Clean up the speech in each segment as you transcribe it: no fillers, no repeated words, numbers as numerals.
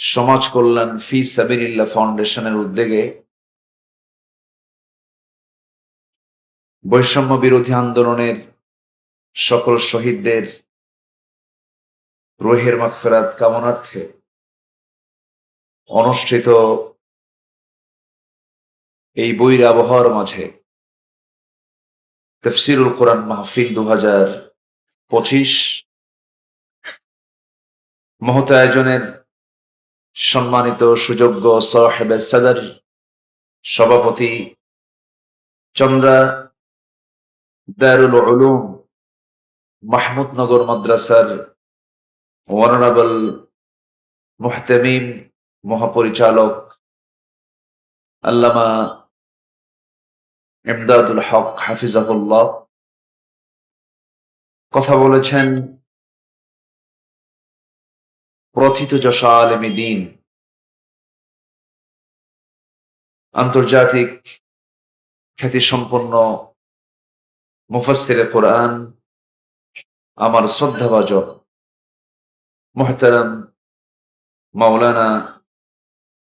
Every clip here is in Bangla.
সমাজ কল্যাণ ফি সাবিলিল্লাহ ফাউন্ডেশনের উদ্যোগে বৈষম্য বিরোধী আন্দোলনের সকল শহীদদের রুহের মাগফিরাত কামনার্থে অনুষ্ঠিত এই বৈরী আবহাওয়ার মাঝে তাফসীরুল কোরআন মাহফিল 2025 মহৎ আয়োজনের সম্মানিত সুযোগ্য সাহেবে সদর সভাপতি চন্দ্রা দারুল উলুম মাহমুদনগর মাদ্রাসার অনারেবল মুহতামিম মহাপরিচালক আল্লামা ইমদাদুল হক হাফিজাহুল্লাহ কথা বলেছেন প্রথিতযশা আলেমে দ্বীন, আন্তর্জাতিক খ্যাতিসম্পন্ন মুফাসসিরে কোরআন, আমার শ্রদ্ধাভাজন মুহতারাম মাওলানা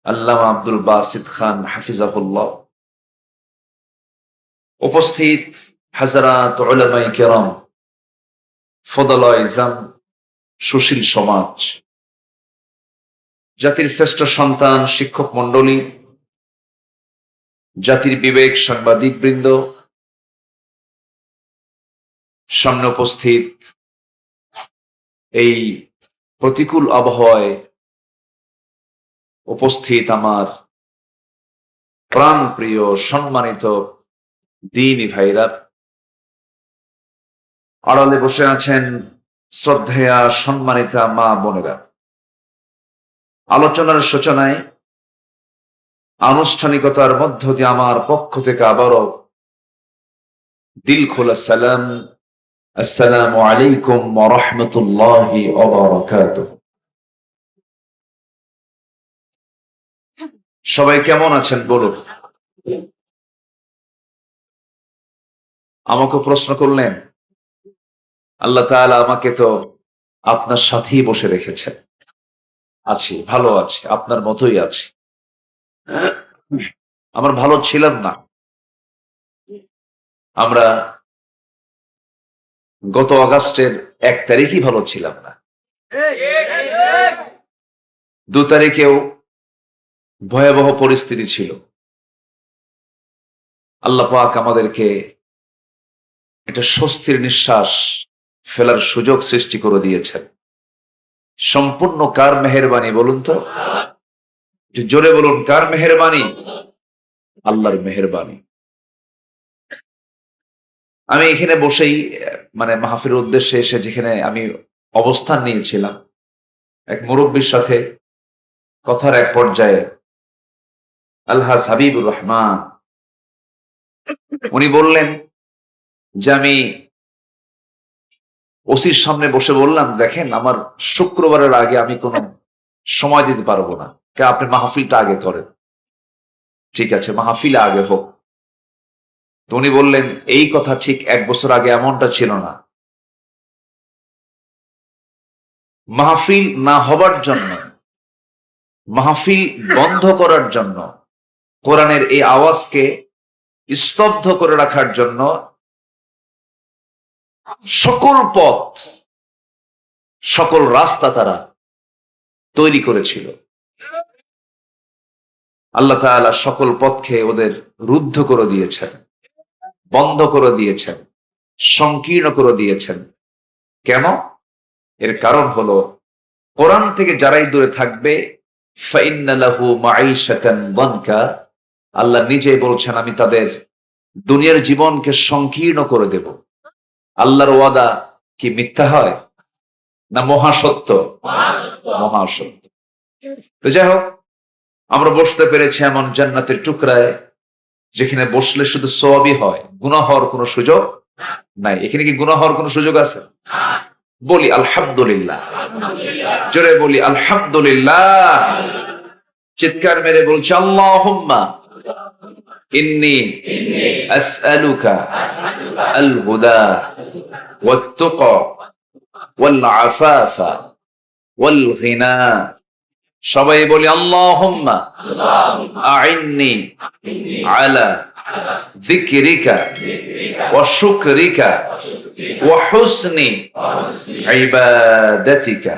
আল্লামা আব্দুল বাসিত খান হাফিজাহুল্লাহ, উপস্থিত হাজরাত উলামায়ে কেরাম, ফদলায়ে ইজাম, সুশীল সমাজ, জাতির শ্রেষ্ঠ সন্তান শিক্ষক মণ্ডলী, জাতির বিবেক সাংবাদিক বৃন্দ, সামনে উপস্থিত এই প্রতিকূল আবহাওয়ায় উপস্থিত আমার প্রাণ প্রিয় সম্মানিত দ্বীনী ভাইরা, আড়ালে বসে আছেন শ্রদ্ধেয়া সম্মানিতা মা বোনেরা। আলোচনার সূচনায় আনুষ্ঠানিকতার মধ্য দিয়ে আমার পক্ষ থেকে আবারও দিল খোলা সালাম, আসসালামু আলাইকুম ওয়া রাহমাতুল্লাহি ওয়া বারাকাতুহু। সবাই কেমন আছেন বলুন? আমাকে প্রশ্ন করলেন, আল্লাহ তাআলা আমাকে তো আপনার সাথেই বসে রেখেছেন। আছি, ভালো আছি, আপনার মতোই আছি। আমার ভালো ছিলাম না। আমরা গত আগস্টের 1 তারিখই ভালো ছিলাম না। 2 তারিখেও ভয়াবহ পরিস্থিতি ছিল। আল্লাহ পাক আমাদেরকে একটা স্বস্তির নিঃশ্বাস ফেলার সুযোগ সৃষ্টি করে দিয়েছেন। সম্পূর্ণ কার মেহেরবানি বলুন তো? জোরে বলুন, কার মেহেরবানি? আল্লাহর মেহেরবানি। আমি এখানে বসেই মাহফিলের উদ্দেশ্যে এসে যেখানে আমি অবস্থান নিয়েছিলাম, এক মুরব্বীর সাথে কথার এক পর্যায়ে আলহাজ হাবিবুর রহমান উনি বললেন যে আমি ওসির সামনে বসে বললাম, দেখেন আমার শুক্রবারের আগে আমি কোনো সময় দিতে পারবো না, আপনি মাহফিলটা আগে করেন। ঠিক আছে, মাহফিল আগে হোক। তো উনি বললেন, এই কথা ঠিক 1 বছর আগে এমনটা ছিল না। মাহফিল না হবার জন্য, মাহফিল বন্ধ করার জন্য, কোরআনের এই আওয়াজকে স্তব্ধ করে রাখার জন্য সকল পথ, সকল রাস্তা তারা তৈরি করেছিল। আল্লাহ তাআলা সকল পথকে ওদের রুদ্ধ করে দিয়েছেন, বন্ধ করে দিয়েছেন, সংকীর্ণ করে দিয়েছেন। কেন? এর কারণ হলো, কোরআন থেকে যারাই দূরে থাকবে ফাইন্না লাহু মাঈশাতান দানকা, আল্লাহ নিজেই বলছেন আমি তাদের দুনিয়ার জীবনকে সংকীর্ণ করে দেব। আল্লাহর ওয়াদা কি মিথ্যা হয়? না মহাসত্য? মহাসত্য। তো যাই হোক, আমরা বসতে পেরেছি এমন জান্নাতের টুকরায় যেখানে বসলে শুধু সওয়াবই হয়, গুনাহ হওয়ার কোনো সুযোগ নাই। এখানে কি গুনাহ হওয়ার কোনো সুযোগ আছে? বলি আলহামদুলিল্লাহ, জোরে বলি আলহামদুলিল্লাহ, চিৎকার মেরে বলছি আল্লাহুম্মা ইন্নী আসআলুকা আল হুদা ওয়াত তুকা ওয়াল আফাফা ওয়াল গিনা সবাই বলি আল্লাহুম্মা আইন্নি আলা যিকরিকা ওয়া শুকরিকা ওয়া হুসনি ইবাদাতিকা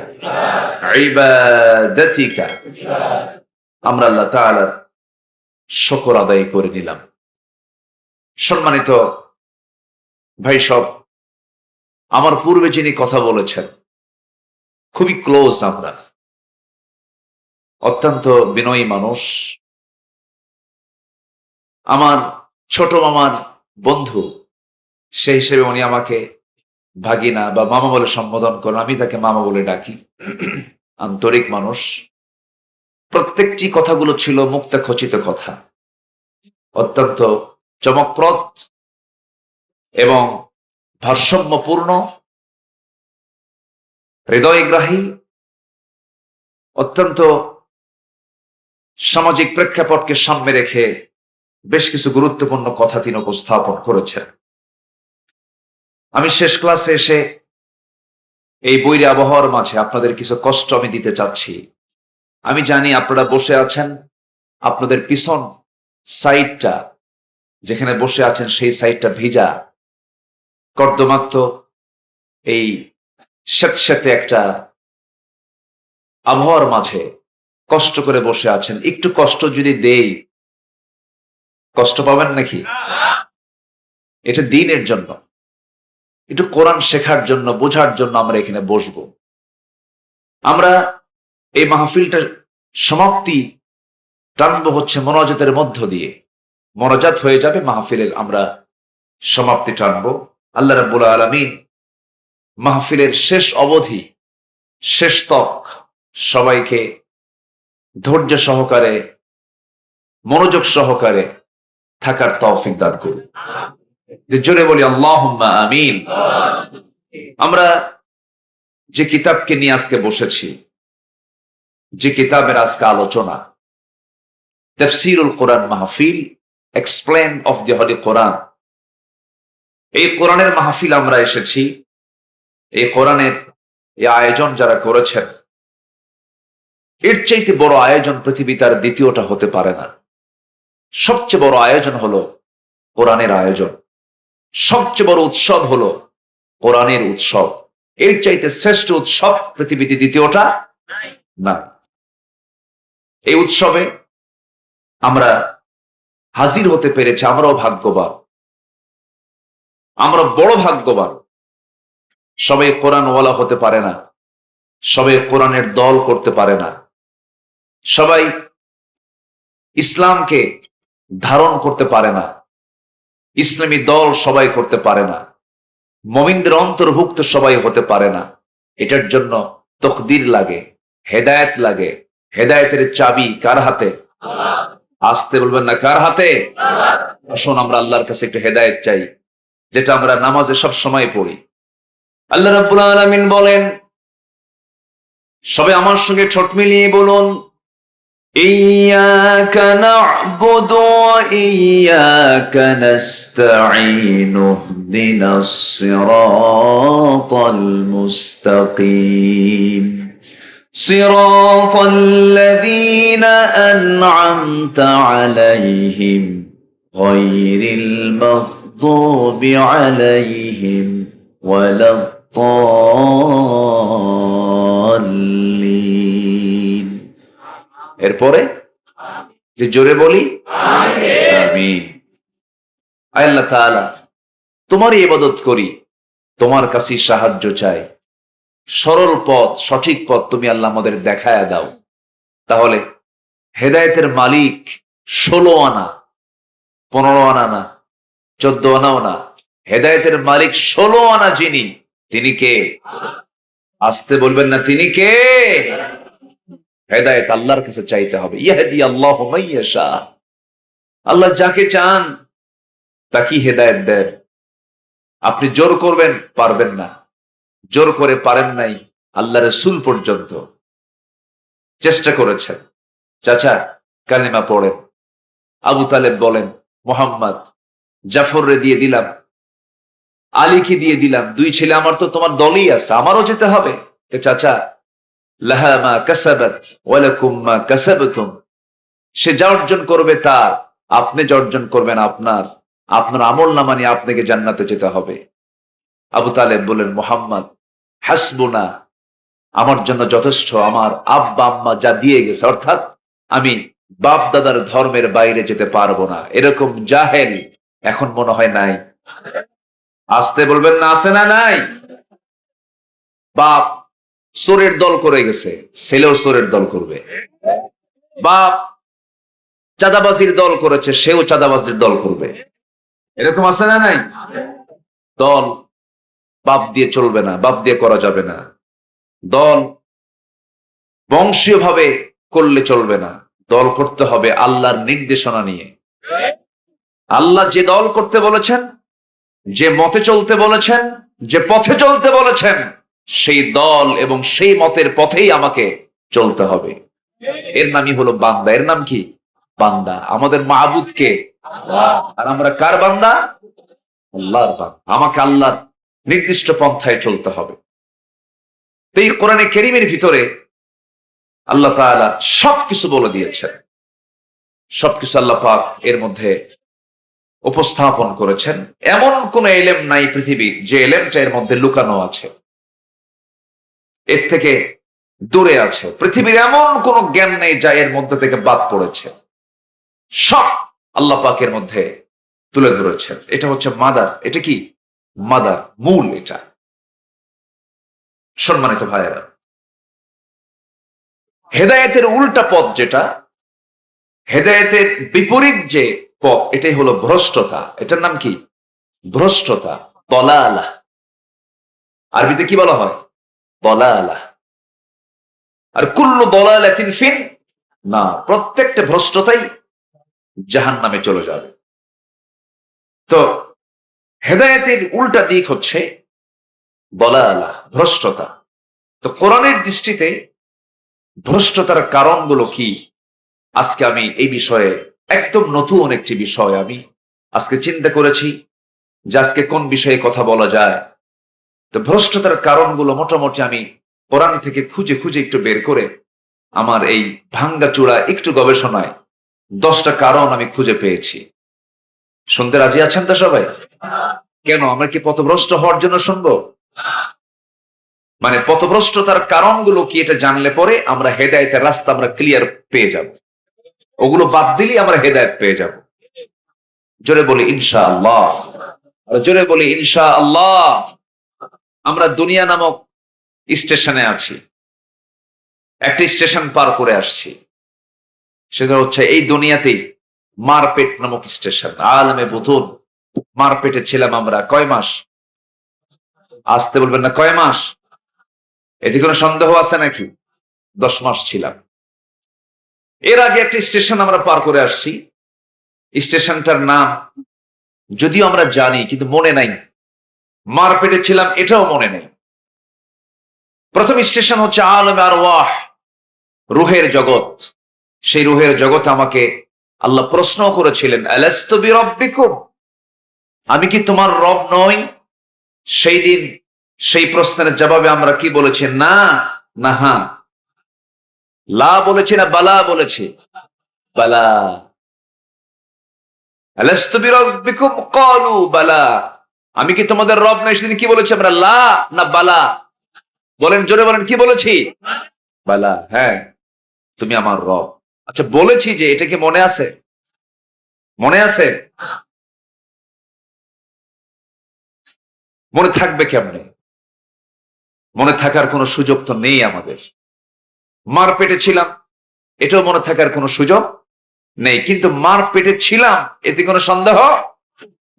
ইবাদাতিকা। আমরা আল্লাহ তাআলার শুকর আদায় করে নিলাম। সম্মানিত ভাই সব, আমার পূর্বে যিনি কথা বলেছেন খুবই ক্লোজ, আমরা অত্যন্ত বিনয়ী মানুষ, আমার ছোট মামার বন্ধু, সেই হিসেবে উনি আমাকে ভাগিনা বা মামা বলে সম্বোধন করেন, আমি তাকে মামা বলে ডাকি। আন্তরিক মানুষ। প্রত্যেকটি কথাগুলো ছিল মুক্তা খচিত কথা, অত্যন্ত চমকপ্রদ এবং ভারসাম্যপূর্ণ, হৃদয়গ্রাহী, অত্যন্ত সামাজিক প্রেক্ষাপটকে সামনে রেখে বেশ কিছু গুরুত্বপূর্ণ কথা তিনি উপস্থাপন করেছেন। আমি শেষ ক্লাসে এসে এই বৈরী আবহাওয়ার মাঝে আপনাদের কিছু কষ্ট আমি দিতে চাচ্ছি। আমি জানি আপনারা বসে আছেন, আপনাদের পিছন সাইডটা যেখানে বসে আছেন সেই সাইডটা ভিজা, কর্দমাক্ত এই স্যাঁতস্যাঁতে একটা আবহাওয়ার মাঝে কষ্ট করে বসে আছেন। একটু কষ্ট যদি দেই, কষ্ট পাবেন নাকি? এটা দ্বীনের জন্য, একটু কোরআন শেখার জন্য, বোঝার জন্য আমরা এখানে বসবো। আমরা এই মাহফিলটার সমাপ্তি টানবো হচ্ছে মোনাজাতের মধ্য দিয়ে। মোনাজাত হয়ে যাবে মাহফিলের, আমরা সমাপ্তি টানবো। আল্লাহ রাব্বুল আলামিন মাহফিলের শেষ অবধি, শেষ তক সবাইকে ধৈর্য সহকারে, মনোযোগ সহকারে থাকার তৌফিক দান করুন। জোরে বলি আল্লাহুম্মা আমিন। আমরা যে কিতাবকে নিয়ে আজকে বসেছি, যে কিতাবের আজকে আলোচনা, তাফসীরুল কোরআন মাহফিল, এক্সপ্লেন অফ দি হলি কোরআন। এই কোরআনের মাহফিল আমরা এসেছি। এই কোরআনের এই আয়োজন যারা করেছেন, এর চাইতে বড় আয়োজন পৃথিবীতে আর দ্বিতীয়টা হতে পারে না। সবচেয়ে বড় আয়োজন হলো কোরআনের আয়োজন, সবচেয়ে বড় উৎসব হলো কোরআনের উৎসব। এর চাইতে শ্রেষ্ঠ উৎসব পৃথিবীতে দ্বিতীয়টা না। এই উৎসবে আমরা হাজির হতে পেরেছি, আমরাও ভাগ্যবান, আমরা বড় ভাগ্যবান। সবাই কোরআনওয়ালা হতে পারে না, সবাই কোরআনের দল করতে পারে না, সবাই ইসলামকে ধারণ করতে পারে না, ইসলামী দল সবাই করতে পারে না, মুমিনদের অন্তর্ভুক্ত সবাই হতে পারে না। এটার জন্য তকদির লাগে, হেদায়েত লাগে। হেদায়েতের চাবি কার হাতে? আসতে বলবেন না, কার হাতে? আসুন আমরা আল্লাহর কাছে একটু হেদায়েত চাই, যেটা আমরা নামাজে সব সময় পড়ি। আল্লাহ রাব্বুল আলামিন বলেন, সবাই আমার সঙ্গে ঠোঁট মিলিয়ে বলুন, ইয়্যাকা না'বুদু ওয়া ইয়্যাকা নাস্তাঈন ইহদিনাস সিরাতাল মুস্তাকিম সিরাতাল লাযীনা আন'আমতা আলাইহিম গায়রিল মাগদুবি আলাইহিম ওয়ালাদ-দাল্লিন। এরপরে যে জোরে বলি আমিন। আল্লাহ তাআলা, তোমারই ইবাদত করি, তোমার কাছে সাহায্য চাই। সরল পথ, সঠিক পথ তুমি আল্লাহ আমাদের দেখায়া দাও। তাহলে হেদায়েতের মালিক 16 আনা, 15 আনা না, 14 আনাও না, হেদায়েতের মালিক 16 আনা যিনি, তিনি কে? আসতে বলবেন না, তিনি কে? হেদায়েত আল্লাহর কাছে চাইতে হবে। ইয়াহদি আল্লাহু মাইয়াশা, আল্লাহ যাকে চান তাকে হেদায়েত দেন। আপনি জোর করবেন, পারবেন না। জোর করে পারেন নাই, আল্লাহ রাসূল পর্যন্ত চেষ্টা করেছেন। চাচা কালিমা পড়েন, আবু তালেব বলেন, মোহাম্মদ জাফর রে দিয়ে দিলাম, আলীকে দিয়ে দিলাম, 2 ছেলে আমার তো তোমার দলই আছে, আমারও যেতে হবে। চাচা লাহা মা কাসাবাত ওয়া লাকুম মা কাসাবতুম। সে যা অর্জন করবে তার, আপনি যা অর্জন করবেন আপনার। আপনার আমলনামা নিয়ে আপনাকে জান্নাতে যেতে হবে। আবু তালেব বলেন, মুহাম্মদ হাসবুনা, আমার জন্য যথেষ্ট, আমার আব্বা আম্মা যা দিয়ে গেছে, অর্থাৎ আমি বাপ দাদার ধর্মের বাইরে যেতে পারবো না। এরকম জাহেল এখন মনে হয় নাই। আসতে বলবেন না, আছে না নাই? বাপ চোরের দল করে গেছে, ছেলেও চোরের দল করবে। বাপ চাঁদাবাজির দল করেছে, সেও চাঁদাবাজির দল করবে। এরকম আছে না নাই? দল বাপ দিয়ে চলবে না, বাপ দিয়ে করা যাবে না। দল বংশীয় ভাবে করলে চলবে না। দল করতে হবে আল্লাহর নির্দেশনা নিয়ে। আল্লাহ যে দল করতে বলেছেন, যে মতে চলতে বলেছেন, যে পথে চলতে বলেছেন, সেই দল এবং সেই মতের পথেই আমাকে চলতে হবে। এর নামই হলো বান্দা। এর নাম কি? বান্দা। আমাদের মাহবুদ কে? আর আমরা কার বান্দা? আল্লাহর বান্দা। আমাকে আল্লাহর নির্দিষ্ট পন্থায় চলতে হবে। এই কোরআনে কারীমের ভিতরে আল্লাহ তাআলা সবকিছু বলে দিয়েছেন। সবকিছু আল্লাহ পাক এর মধ্যে উপস্থাপন করেছেন। এমন কোন এলেম নাই পৃথিবীর যে এলেমটা এর মধ্যে লুকানো আছে, এর থেকে দূরে আছে। পৃথিবীর এমন কোন জ্ঞান নেই যা এর মধ্যে থেকে বাদ পড়েছে। সব আল্লাহ পাকের মধ্যে তুলে ধরেছেন। এটা হচ্ছে মাদার। এটা কি? মাদার, মূল। এটা সম্মানিত ভাইয়েরা, হেদায়েতের উল্টা পথ যেটা, হেদায়েতের বিপরীত যে পথ, এটাই হলো ভ্রষ্টতা। এটার নাম কি? ভ্রষ্টতা, দলালা। আরবিতে কি বলা হয়? দলালা। আর কুল্লু দলালাতিন ফিন না, প্রত্যেকটা ভ্রষ্টতাই জাহান্নামে চলে যাবে। তো হেদায়েতের উল্টা দিক হচ্ছে দলালা, ভ্রষ্টতা। তো কোরআনের দৃষ্টিতে ভ্রষ্টতার কারণগুলো কি, আজকে আমি এই বিষয়ে, একদম নতুন একটি বিষয় আমি আজকে চিন্তা করেছি যে আজকে কোন বিষয়ে কথা বলা যায়। তো ভ্রষ্টতার কারণগুলো মোটামুটি আমি কোরআন থেকে খুঁজে খুঁজে একটু বের করে আমার এই ভাঙ্গাচূড়া একটু গবেষণায় 10টা কারণ আমি খুঁজে পেয়েছি। শুনতে রাজি আছেন তো সবাই? কেন, আমরা কি পথভ্রষ্ট হওয়ার জন্য শুনবো? মানে পথভ্রষ্টতার কারণগুলো কি, এটা জানলে পরে আমরা হেদায়েতের রাস্তা আমরা ক্লিয়ার পেয়ে যাব। ওগুলো বাদ দিলেই আমরা হেদায়েত পেয়ে যাব। জোরে বলি ইনশাআল্লাহ। আর জোরে বলি ইনশাআল্লাহ। আমরা দুনিয়া নামক স্টেশনে আছি, একটা স্টেশন পার করে আসছি। সেটা হচ্ছে এই দুনিয়াতেই মারপেট নামক স্টেশন। আলমে বুতুন, মারপেটে ছিলাম আমরা কয় মাস? আসতে বলবেন না, কয় মাস? এতে কোনো সন্দেহ আছে নাকি? 10 মাস ছিলাম। এর আগে একটা স্টেশন আমরা পার করে আসছি। স্টেশনটার নাম যদিও আমরা জানি, কিন্তু মনে নাই। মারপেটে ছিলাম এটাও মনে নেই। প্রথম স্টেশন হচ্ছে আলমে আরওয়াহ, রুহের জগৎ। সেই রুহের জগতে আমাকে আল্লাহ প্রশ্ন করেছিলেন, আলাস্তু বিরাব্বিকুম, আমি কি তোমার রব নই? সেই দিন সেই প্রশ্নের জবাবে আমরা কি বলেছি? না, না, হ্যাঁ। লা বলেছি না বালা বলেছি? বালা। আলাস্তু বিরাব্বিকুম ক্বালু বালা, আমি কি তোমাদের রব নই? সেদিন কি বলেছি আমরা? লা না বালা? বলেন, জোরে বলেন, কি বলেছি? বালা, হ্যাঁ তুমি আমার রব। আচ্ছা বলেছি যে, এটা কি মনে আছে? মনে আছে? মনে থাকবে কেমনে? মনে থাকার কোনো সুযোগ তো নেই আমাদের। মার পেটে ছিলাম, এটাও মনে থাকার কোনো সুযোগ নেই। কিন্তু মার পেটে ছিলাম, এতে কোনো সন্দেহ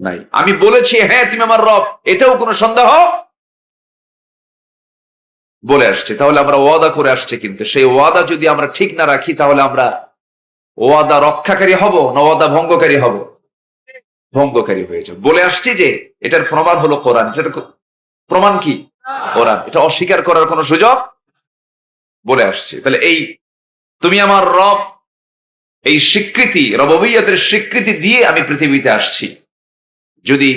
নাই। আমি বলেছি হ্যাঁ তুমি আমার রব, এটাও কোনো সন্দেহ বলে আসছে। তাহলে আমরা ওয়াদা করে আসছে, কিন্তু সেই ওয়াদা যদি আমরা ঠিক না রাখি, তাহলে আমরা ওয়াদা রক্ষাকারী হব না ওয়াদা ভঙ্গকারী হব? ভঙ্গকারী হয়ে যাব। বলে আসছি যে এটার প্রমাণ হলো কোরআন। এটার প্রমাণ কি? কোরআন। এটা অস্বীকার করার কোনো সুযোগ বলে আসছে। তাহলে এই তুমি আমার রব, এই স্বীকৃতি, রববিয়তের স্বীকৃতি দিয়ে আমি পৃথিবীতে আসছি। যদি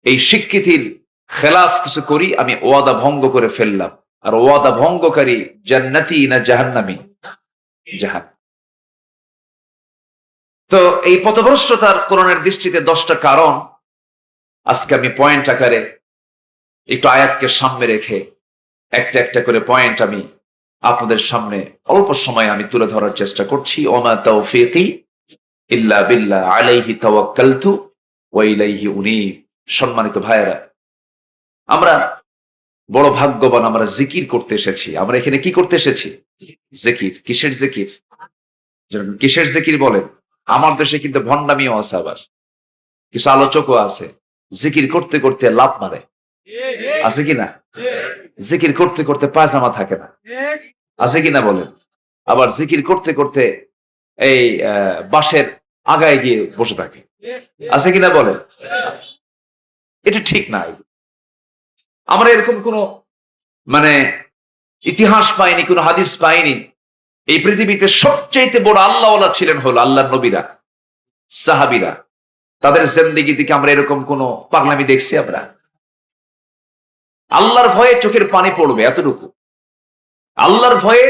এই স্বীকৃতির খেলাফ কিছু করি, আমি ওয়াদা ভঙ্গ করে ফেললাম, আর ওয়াদা ভঙ্গকারী জান্নাতি না জাহান্নামী? জাহান। তো এই পথভ্রষ্টতার কোরআনের দৃষ্টিতে 10টা কারণ আজকে আমি পয়েন্ট আকারে একটু আয়াতকে সামনে রেখে একটা একটা করে পয়েন্ট আমি আপনাদের সামনে অল্প সময় আমি তুলে ধরার চেষ্টা করছি। ওমা তাওফীকি ইল্লা বিল্লাহ আলাইহি তাওয়াক্কালতু ওয়া ইলাইহি উনীব। সম্মানিত ভাইয়েরা, আমরা বড় ভাগ্যবান, আমরা জিকির করতে এসেছি। আমরা এখানে কি করতে এসেছি? জিকির। কিসের জিকির? কিসের জিকির বলেন? আমার দেশে কিন্তু ভণ্ডামিও আছে, আবার কিছু আলোচকও আছে জিকির করতে করতে লাভ মারে, আছে কিনা? জিকির করতে করতে পায়জামা থাকে না, আছে কিনা বলেন? আবার জিকির করতে করতে এই বাঁশের আগায় গিয়ে বসে থাকে, আছে কিনা বলেন? এটা ঠিক না। আমরা এরকম কোন ইতিহাস পাইনি, কোন হাদিস পাইনি। এই পৃথিবীতে সবচেয়ে বড় আল্লাহওয়ালা ছিলেন হলো আল্লাহর নবীরা, সাহাবীরা। তাদের জিন্দেগি থেকে আমরা এরকম কোন পাগলামি দেখছি? আমরা আল্লাহর ভয়ে চোখের পানি পড়বে এতটুকু, আল্লাহর ভয়ে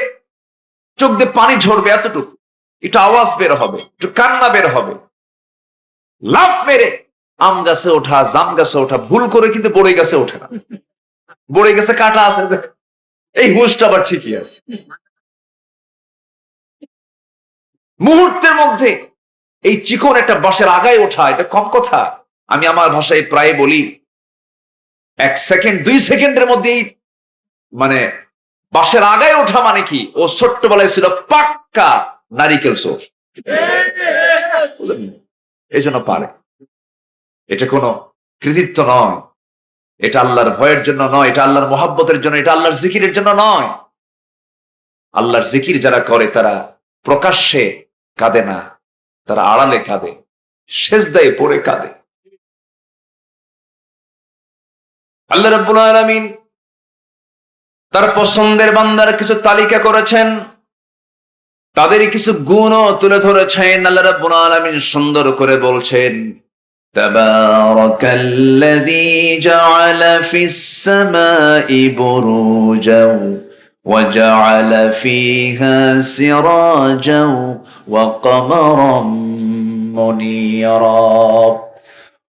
চোখ দিয়ে পানি ঝরবে এতটুকু, একটু আওয়াজ বের হবে, একটু কান্না বের হবে, লাফ মেরে আম গাছে ওঠা, জাম গাছে ওঠা, ভুল করে কিন্তু বড়ই গাছে ওঠে না। বড়ই গাছে কাটা আছে, এই হুঁশটা আবার ঠিকই আছে। মুহূর্তের মধ্যে এই চিকন একটা বাঁশের আগায় ওঠা, এটা কম কথা। আমি আমার ভাষায় প্রায় বলি, 1 সেকেন্ড 2 সেকেন্ডের মধ্যেই বাঁশের আগায় ওঠা মানে কি, ও ছোট্টবেলায় ছিল পাক্কা নারিকেল চোর, এই জন্য পারে। এটা কোনো কৃতিত্ব নয়, এটা আল্লাহর ভয়ের জন্য নয়, এটা আল্লাহর মহাব্বতের জন্য, এটা আল্লাহর জিকিরের জন্য নয়। আল্লাহর জিকির যারা করে তারা প্রকাশ্যে কাঁদে না, তারা আড়ালে কাঁদে, সেজদায় পড়ে কাঁদে। আল্লাহ রাব্বুল আলামিন তার পছন্দের বান্দার কিছু তালিকা করেছেন, তাদের কিছু গুণও তুলে ধরেছেন। আল্লাহ রাব্বুল আলামিন সুন্দর করে বলছেন, তাবারাকাল্লাযী জাআলা ফিস সামাই বুরুজাও ওয়া জাআলা ফীহা সিরাজাও ওয়া কমারাম মুনীরা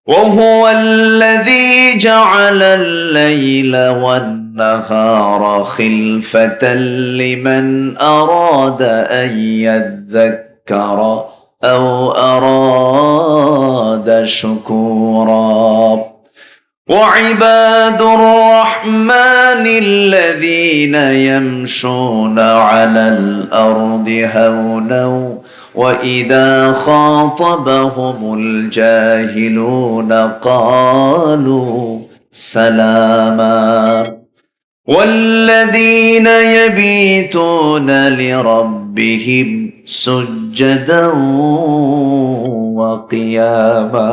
وهو الذي جعل الليل والنهار خلفة لمن أراد أن يذكر أو أراد شكورا وعباد الرحمن الذين يمشون على الأرض هونا وإذا خاطبهم الجاهلون قالوا سلاما والذين يبيتون لربهم سجدا وقياما।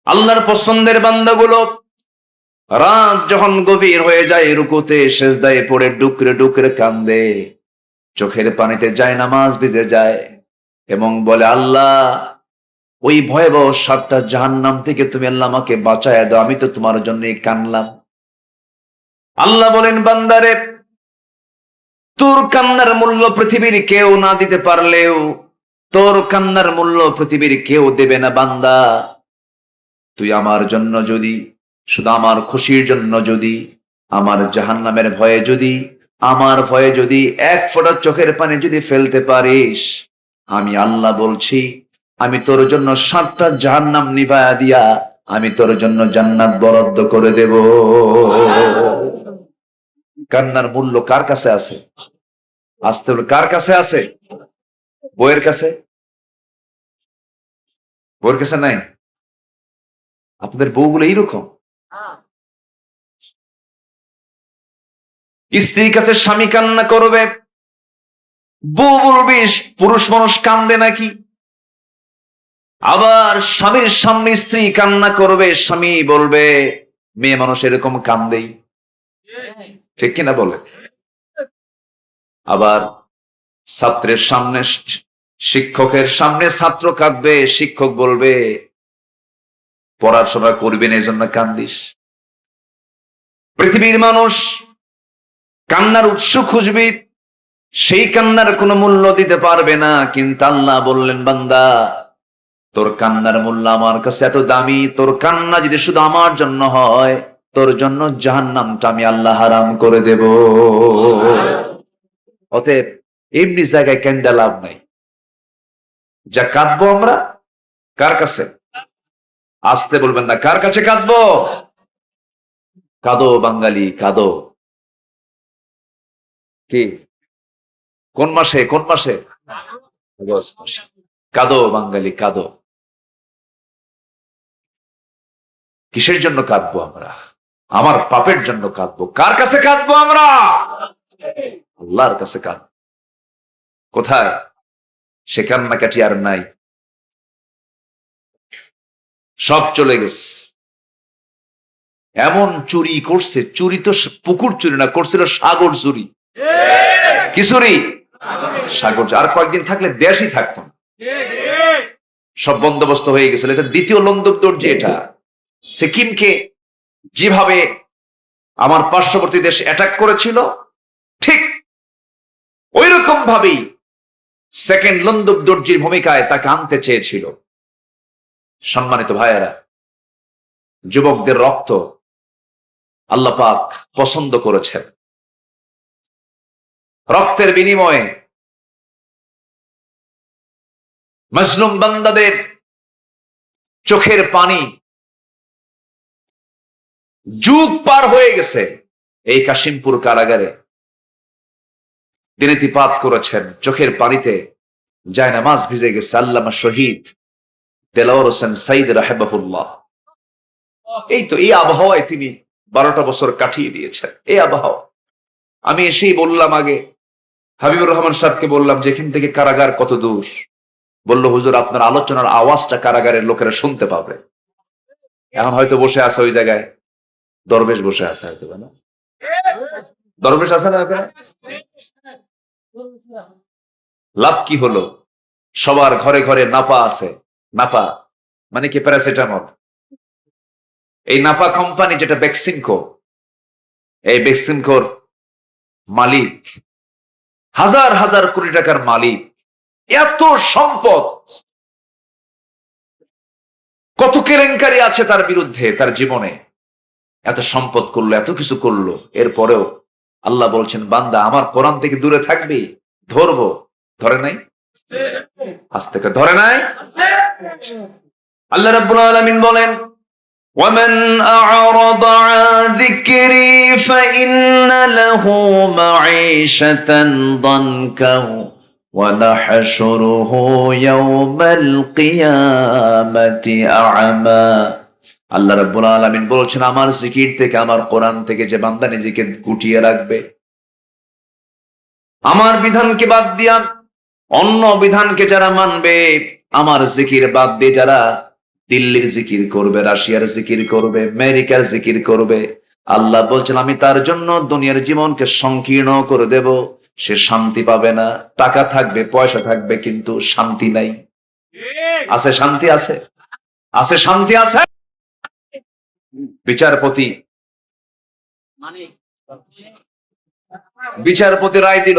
আল্লাহর পছন্দের বান্দাগুলো রাত যখন গভীর হয়ে যায়, রুকুতে সেজদায় পড়ে ডুকরে ডুকরে কান্দে, চোখের পানিতে যায়, নামাজ ভিজে যায় এবং বলে, আল্লাহ ওই ভয়াবহ 7টা জাহান্নাম থেকে তুমি আল্লাহ আমাকে বাঁচায় দাও, আমি তো তোমার জন্য কানলাম। আল্লাহ বলেন, বান্দারে, তোর কান্নার মূল্য পৃথিবীর কেউ না দিতে পারলেও, তোর কান্নার মূল্য পৃথিবীর কেউ দেবে না। বান্দা, তুই আমার জন্য যদি, শুধু আমার খুশির জন্য যদি, আমার জাহান্নামের ভয়ে যদি, আমার ভয়ে যদি 1 ফোঁটা চোখের পানি যদি ফেলতে পারিস, আমি আল্লাহ বলছি, আমি তোর জন্য 7টা জাহান্নাম নিভায়া দিয়া আমি তোর জন্য জান্নাত বরাদ্দ করে দেব। কান্নার মূল্য কার কাছে আছে? আসতে হলে কার কাছে আছে? বইয়ের কাছে? বইয়ের কাছে নাই? আপনাদের বউগুলো এইরকম। স্ত্রীর কাছে স্বামী কান্না করবে, বউ বলবে পুরুষ মানুষ কান্দে নাকি। আবার স্বামীর সামনে স্ত্রী কান্না করবে, স্বামী বলবে মেয়ে মানুষ এরকম কান্দেই, ঠিক কিনা বলে। আবার ছাত্রের সামনে, শিক্ষকের সামনে ছাত্র কাঁদবে, শিক্ষক বলবে পড়াশোনা করবি না এই জন্য কান্দিস। পৃথিবীর মানুষ কান্নার উৎস খুঁজবে, সেই কান্নার কোনো মূল্য দিতে পারবে না, কিন্তু আল্লাহ বললেন বান্দা তোর কান্নার মূল্য আমার কাছে এত দামি, তোর কান্না যদি শুধু আমার জন্য হয় তোর জন্য জাহান্নামটা আমি আল্লাহ হারাম করে দেব। অতএব এমনি জায়গায় কেন্দা লাভ নাই। যা কাঁদবো আমরা কার কাছে? আসতে বলবেন না, কার কাছে কাঁদবো? কাঁদো বাঙালি কাঁদো। কি কোন মাসে? কোন মাসে? আগস্ট মাসে। কাঁদো বাঙালি কাঁদো। কিসের জন্য কাঁদবো আমরা? আমার পাপের জন্য কাঁদবো। কার কাছে কাঁদবো আমরা? আল্লাহর কাছে কাঁদবো। কোথায়? সে কান্নাকাটি আর নাই, সব চলে গেছে। এমন চুরি করছে, চুরি তো পুকুর চুরি না, করছিল সাগর চুরি। কি চুরি? সাগর। আর কয়েকদিন থাকলে দেশই থাকতো না, সব বন্দোবস্ত হয়ে গেছিল। এটা দ্বিতীয় লন্দক দর্জি। এটা সিকিমকে যেভাবে আমার পার্শ্ববর্তী দেশ অ্যাটাক করেছিল, ঠিক ওই রকম ভাবেই সেকেন্ড লন্দক দর্জির ভূমিকায় তাকে আনতে চেয়েছিল। সম্মানিত ভাইয়েরা, যুবকদের রক্ত আল্লাহ পাক পছন্দ করেছেন। রক্তের বিনিময়ে মুসলিম বান্দাদের চোখের পানি যুগ পার হয়ে গেছে। এই কাশিমপুর কারাগারে দিনেতিপাত করেছেন, চোখের পানিতে জায়নামাজ ভিজে গেছে। আল্লামা শহীদ দেলাওয়ার হোসেন সাইদ রাহিমাহুল্লাহ। এই তো এই আবহাওয়ায় তিনি 12টা বছর কাটিয়ে দিয়েছেন। এই আবহাওয়া। আমি এসেই বললাম, আগে হাবিবুর রহমান সাহেবকে বললাম যে এখান থেকে কারাগার কত দূর? বলল হুজুর আপনার আলোচনার আওয়াজটা কারাগারের লোকেরা শুনতে পাবে। এখন হয়তো বসে আছে ওই জায়গায় দরবেশ বসে আছে, হয়তো না দরবেশ আছে না ওখানে? লাভ কি হলো? সবার ঘরে ঘরে নাপা আছে। নাপা মানে কি? প্যারাসিটামল। এই নাপা কোম্পানি যেটা বেক্সিমকো, এই বেক্সিমকোর মালিক হাজার হাজার কোটি টাকার মালিক। এত সম্পদ, কত কেলেঙ্কারি আছে তার বিরুদ্ধে তার জীবনে। এত সম্পদ করলো, এত কিছু করলো, এরপরেও আল্লাহ বলছেন বান্দা আমার কোরআন থেকে দূরে থাকবি, ধরবো। ধরে নাই? আজ থেকে ধরে নাই। আল্লাহ রাব্বুল আলামিন বলেন ومن أعرض عن ذكري فإن له معيشة ضنكا ونحشره يوم القيامة أعمى। আল্লাহ রাব্বুল আলামিন বলছেন আমার জিকির থেকে, আমার কোরআন থেকে যে বান্দা নিজেকে গুটিয়ে রাখবে, আমার বিধানকে বাদ দিয়া অন্য বিধানকে যারা মানবে, আমার জিকির বাদ দিয়ে যারা দিল্লির জিকির করবে, রাশিয়ার জিকির করবে, আমেরিকার জিকির করবে, আল্লাহ বলছেন আমি তার জন্য দুনিয়ার জীবনকে সংকীর্ণ করে দেব। সে শান্তি পাবে না। টাকা থাকবে, পয়সা থাকবে, কিন্তু শান্তি নাই। আছে শান্তি? আছে? আছে শান্তি? আছে? বিচারপতি রায় দিল